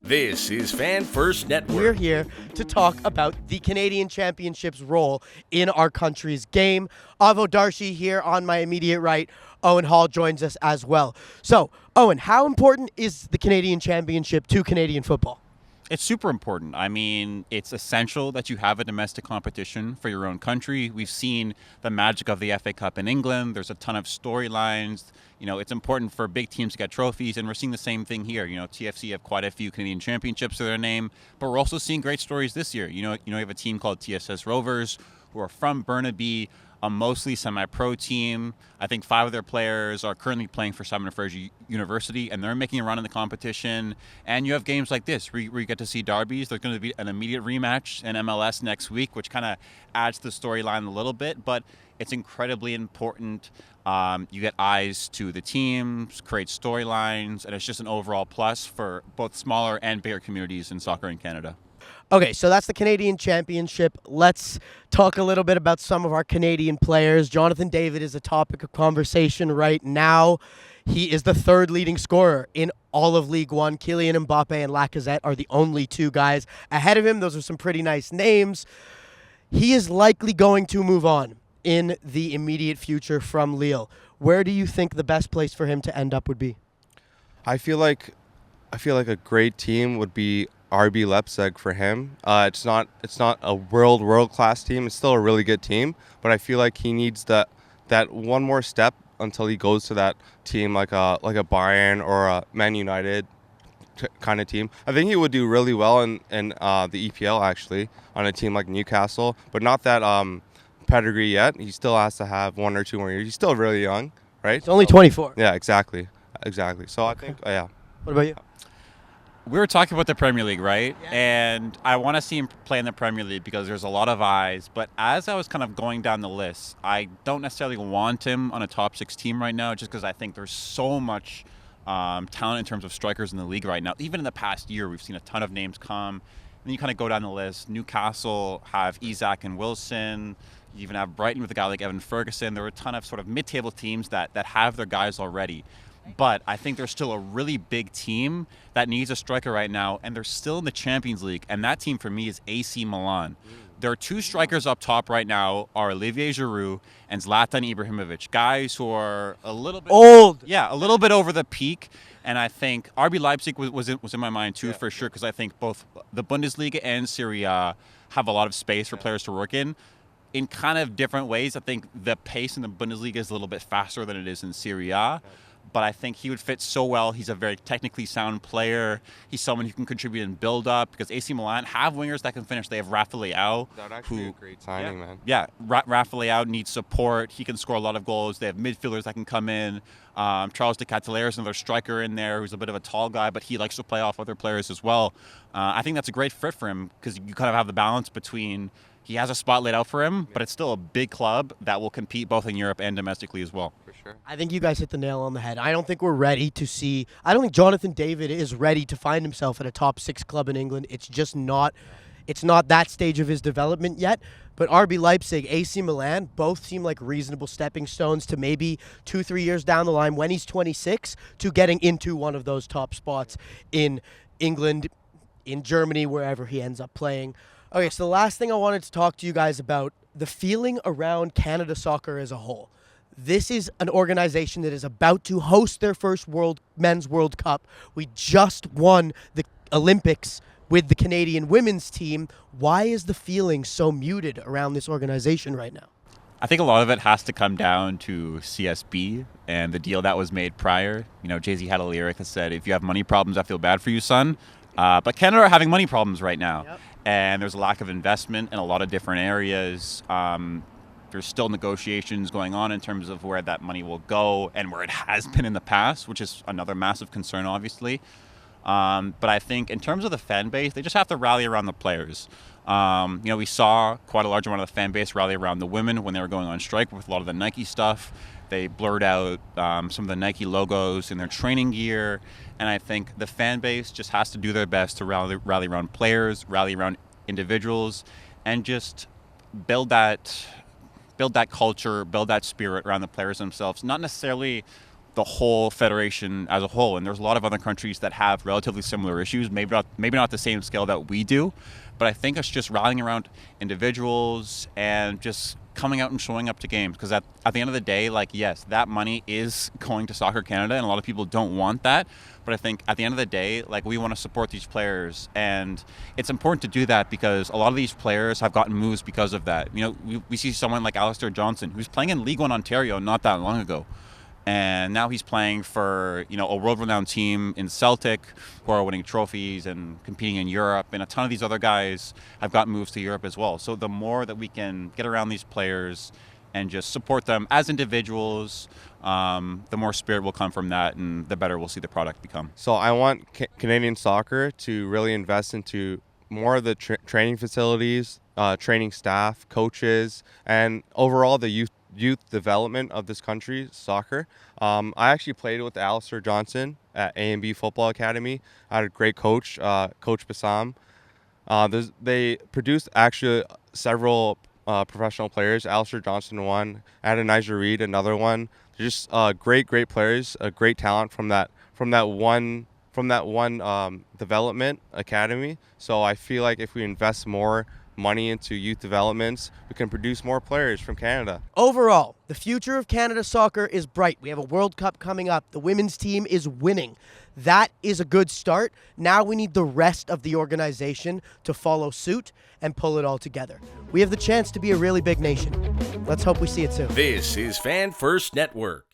This is Fan First Network. We're here to talk about the Canadian Championship's role in our country's game. Avo Dharshi here on my immediate right. Owen Hall joins us as well. So, Owen, how important is the Canadian Championship to Canadian football? It's super important. I mean, it's essential that you have a domestic competition for your own country. We've seen the magic of the FA Cup in England. There's a ton of storylines. You know, it's important for big teams to get trophies, and we're seeing the same thing here. You know, TFC have quite a few Canadian championships to their name, but we're also seeing great stories this year. You have a team called TSS Rovers who are from Burnaby, a mostly semi-pro team. I think 5 of their players are currently playing for Simon & Fraser University, and they're making a run in the competition. And you have games like this where you get to see derbies. There's going to be an immediate rematch in MLS next week, which kind of adds to the storyline a little bit, but it's incredibly important. You get eyes to the teams, create storylines, and it's just an overall plus for both smaller and bigger communities in soccer in Canada. Okay, so that's the Canadian Championship. Let's talk a little bit about some of our Canadian players. Jonathan David is a topic of conversation right now. He is the 3rd leading scorer in all of League One. Kylian Mbappe and Lacazette are the only 2 guys ahead of him. Those are some pretty nice names. He is likely going to move on in the immediate future from Lille. Where do you think the best place for him to end up would be? I feel like a great team would be RB Leipzig for him. It's not a world class team. It's still a really good team, but I feel like he needs that one more step until he goes to that team like a Bayern or a Man United kind of team. I think he would do really well in the EPL actually on a team like Newcastle, but not that pedigree yet. He still has to have 1 or 2 more years. He's still really young, right? He's only 24. Yeah, exactly. So I think, yeah. What about you? We were talking about the Premier League, right? Yeah. And I want to see him play in the Premier League because there's a lot of eyes. But as I was kind of going down the list, I don't necessarily want him on a top 6 team right now just because I think there's so much talent in terms of strikers in the league right now. Even in the past year, we've seen a ton of names come. And then you kind of go down the list. Newcastle have Isak and Wilson. You even have Brighton with a guy like Evan Ferguson. There are a ton of sort of mid-table teams that have their guys already. But I think there's still a really big team that needs a striker right now, and they're still in the Champions League. And that team for me is AC Milan. There are 2 strikers up top right now, are Olivier Giroud and Zlatan Ibrahimovic, guys who are a little bit old. Yeah, a little bit over the peak. And I think RB Leipzig was in my mind too, for sure, because I think both the Bundesliga and Serie A have a lot of space for players to work in kind of different ways. I think the pace in the Bundesliga is a little bit faster than it is in Serie A. But I think he would fit so well. He's a very technically sound player. He's someone who can contribute in build-up because AC Milan have wingers that can finish. They have Rafa Leao. That would actually be a great signing, man. Yeah, Rafa Leao needs support. He can score a lot of goals. They have midfielders that can come in. Charles de Ketelaere is another striker in there who's a bit of a tall guy, but he likes to play off other players as well. I think that's a great fit for him because you kind of have the balance between he has a spot laid out for him, but it's still a big club that will compete both in Europe and domestically as well. For sure. I think you guys hit the nail on the head. I don't think we're ready to see. I don't think Jonathan David is ready to find himself at a top 6 club in England. It's just not. It's not that stage of his development yet. But RB Leipzig, AC Milan, both seem like reasonable stepping stones to maybe 2-3 years down the line when he's 26 to getting into one of those top spots in England, in Germany, wherever he ends up playing. Okay, so the last thing I wanted to talk to you guys about, the feeling around Canada soccer as a whole. This is an organization that is about to host their first Men's World Cup. We just won the Olympics with the Canadian women's team. Why is the feeling so muted around this organization right now? I think a lot of it has to come down to CSB and the deal that was made prior. You know, Jay-Z had a lyric that said, "If you have money problems, I feel bad for you, son." But Canada are having money problems right now. Yep. And there's a lack of investment in a lot of different areas. There's still negotiations going on in terms of where that money will go and where it has been in the past, which is another massive concern, obviously. But I think in terms of the fan base, they just have to rally around the players. We saw quite a large amount of the fan base rally around the women when they were going on strike with a lot of the Nike stuff. They blurred out some of the Nike logos in their training gear. And I think the fan base just has to do their best to rally around players, rally around individuals, and just build that culture, build that spirit around the players themselves. Not necessarily the whole federation as a whole. And there's a lot of other countries that have relatively similar issues, maybe not the same scale that we do, but I think it's just rallying around individuals and just coming out and showing up to games. Because at the end of the day, like, yes, that money is going to Soccer Canada, and a lot of people don't want that. But I think at the end of the day, like, we want to support these players, and it's important to do that because a lot of these players have gotten moves because of that. You know, we see someone like Alistair Johnson, who's playing in League One Ontario not that long ago. And now he's playing for, you know, a world-renowned team in Celtic who are winning trophies and competing in Europe. And a ton of these other guys have gotten moves to Europe as well. So the more that we can get around these players and just support them as individuals, the more spirit will come from that, and the better we'll see the product become. So I want Canadian soccer to really invest into more of the training facilities, training staff, coaches, and overall the youth development of this country's soccer. I actually played with Alistair Johnson at A&B Football Academy. I had a great coach, Coach Bassam. They produced actually several professional players. Alistair Johnson one, Adonijah Reed another one. They're just great players, a great talent from that one development academy. So I feel like if we invest more money into youth developments, we can produce more players from Canada. Overall, the future of Canada soccer is bright. We have a World Cup coming up. The women's team is winning. That is a good start. Now we need the rest of the organization to follow suit and pull it all together. We have the chance to be a really big nation. Let's hope we see it soon. This is Fan First Network.